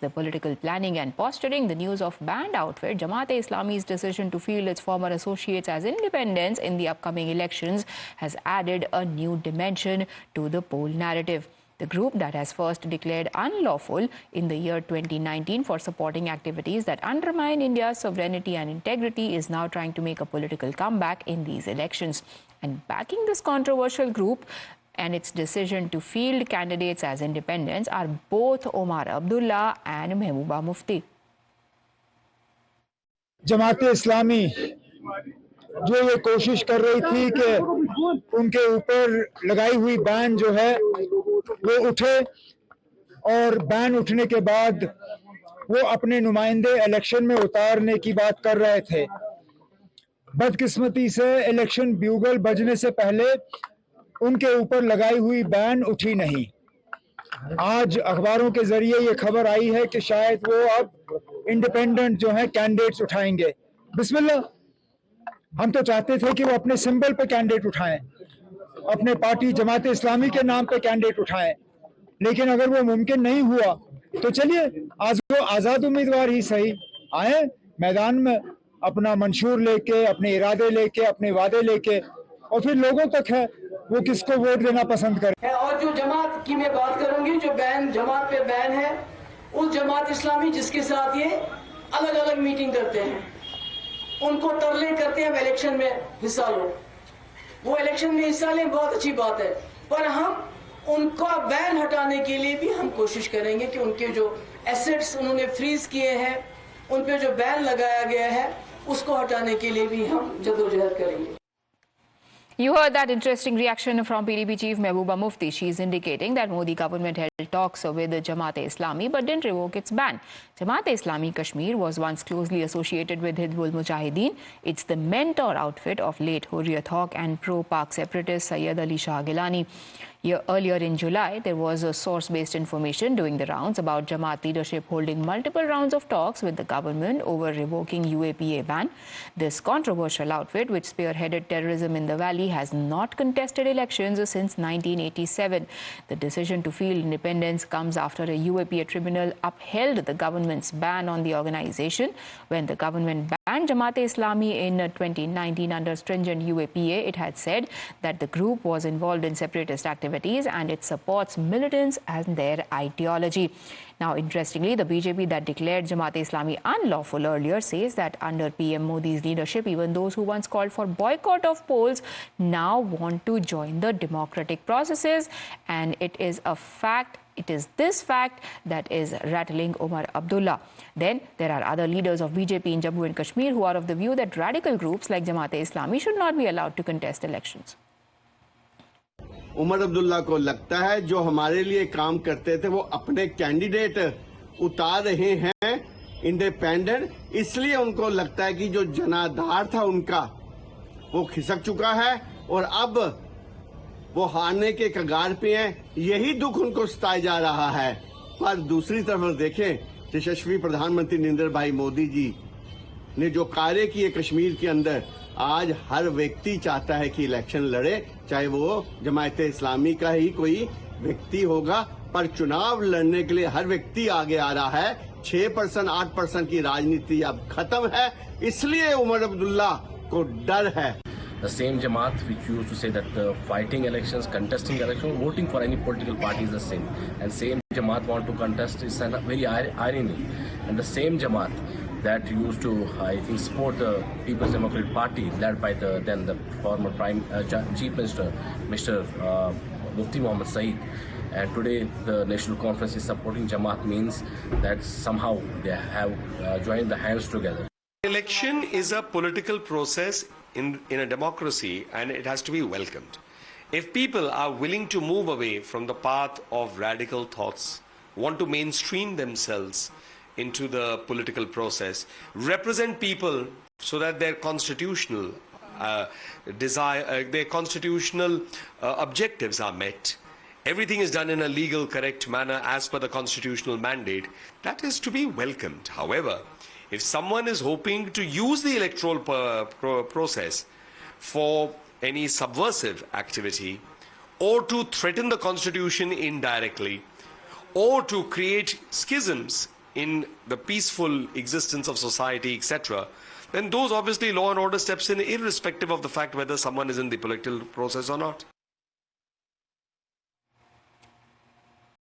the political planning and posturing. The news of banned outfit Jamaat-e-Islami's decision to field its former associates as independents in the upcoming elections has added a new dimension to the poll narrative. The group that has first declared unlawful in the year 2019 for supporting activities that undermine India's sovereignty and integrity is now trying to make a political comeback in these elections. And backing this controversial group and its decision to field candidates as independents are both Omar Abdullah and Mehbooba Mufti. Jamaat-e-Islami जो ये कोशिश कर रही थी कि उनके ऊपर लगाई हुई बैन जो है वो उठे और बैन उठने के बाद वो अपने नुमाइंदे इलेक्शन में उतारने की बात कर रहे थे। बदकिस्मती से इलेक्शन ब्यूगल बजने से पहले उनके ऊपर लगाई हुई बैन उठी नहीं। आज अखबारों के जरिए ये खबर आई है कि शायद वो अब इंडिपेंडेंट जो है कैंडिडेट्स उठाएंगे। बिस्मिल्लाह, हम तो चाहते थे कि वो अपने सिंबल पे कैंडिडेट उठाएं, अपने पार्टी जमात-ए-इस्लामी के नाम पे कैंडिडेट उठाएं, लेकिन अगर वो मुमकिन नहीं हुआ तो चलिए आज वो आज़ाद उम्मीदवार ही सही आए मैदान में अपना मंशूर लेके, अपने इरादे लेके, अपने वादे लेके, और फिर लोगों तक है वो किसको वोट देना पसंद करे। और जो जमात की मैं बात करूंगी, जो बैन जमात पे बैन है, उस जमात इस्लामी जिसके साथ ये अलग अलग मीटिंग करते हैं, उनको तरले करते हैं इलेक्शन में हिस्सा लो। वो इलेक्शन में हिस्सा लें, बहुत अच्छी बात है, पर हम उनका बैन हटाने के लिए भी हम कोशिश करेंगे कि उनके जो एसेट्स उन्होंने फ्रीज किए हैं, उन पे जो बैन लगाया गया है, उसको हटाने के लिए भी हम जदोजहद करेंगे। You heard that interesting reaction from PDP chief Mehbooba Mufti. She is indicating that Modi government held talks with Jamaat-e-Islami but didn't revoke its ban. Jamaat-e-Islami Kashmir was once closely associated with Hizbul Mujahideen. It's the mentor outfit of late Hurriyat Haq and pro-Pak separatist Sayyid Ali Shah Gilani. Earlier in July, there was a source-based information doing the rounds about Jamaat leadership holding multiple rounds of talks with the government over revoking UAPA ban. This controversial outfit, which spearheaded terrorism in the valley, has not contested elections since 1987. The decision to field independents comes after a UAPA tribunal upheld the government's ban on the organization. When the government banned Jamaat-e-Islami in 2019 under stringent UAPA, it had said that the group was involved in separatist activities and it supports militants and their ideology. Now, interestingly, the BJP that declared Jamaat-e-Islami unlawful earlier says that under PM Modi's leadership, even those who once called for boycott of polls now want to join the democratic processes. And it is a fact. It is this fact that is rattling Omar Abdullah. Then there are other leaders of BJP in Jammu and Kashmir who are of the view that radical groups like Jamaat-e-Islami should not be allowed to contest elections. Omar Abdullah को लगता है जो हमारे लिए काम करते थे वो अपने कैंडिडेट उतार रहे हैं इंडिपेंडेंट, इसलिए उनको लगता है कि जो जनाधार था उनका वो खिसक चुका है और अब वो हारने के कगार पे हैं। यही दुख उनको सताया जा रहा है। पर दूसरी तरफ देखें, यशस्वी प्रधानमंत्री नरेंद्र भाई मोदी जी ने जो कार्य किए कश्मीर के अंदर, आज हर व्यक्ति चाहता है कि इलेक्शन लड़े, चाहे वो जमात-ए-इस्लामी का ही कोई व्यक्ति होगा, पर चुनाव लड़ने के लिए हर व्यक्ति आगे आ रहा है। 6% 8% की राजनीति अब खत्म है, इसलिए उमर अब्दुल्ला को डर है। The same Jamaat which used to say that fighting elections, contesting elections, voting for any political party is the same, and same Jamaat want to contest is a very irony. And the same Jamaat that used to, I think, support the People's Democratic Party led by the former Chief Minister, Mr. Mufti Mohammed Saeed. And today the National Conference is supporting Jamaat means that somehow they have joined the hands together. Election is a political process in a democracy, and it has to be welcomed. If people are willing to move away from the path of radical thoughts, want to mainstream themselves into the political process, represent people so that their constitutional objectives are met, everything is done in a legal, correct manner as per the constitutional mandate, that is to be welcomed. However, if someone is hoping to use the electoral process for any subversive activity, or to threaten the constitution indirectly, or to create schisms in the peaceful existence of society, etc., then those obviously law and order steps in irrespective of the fact whether someone is in the political process or not.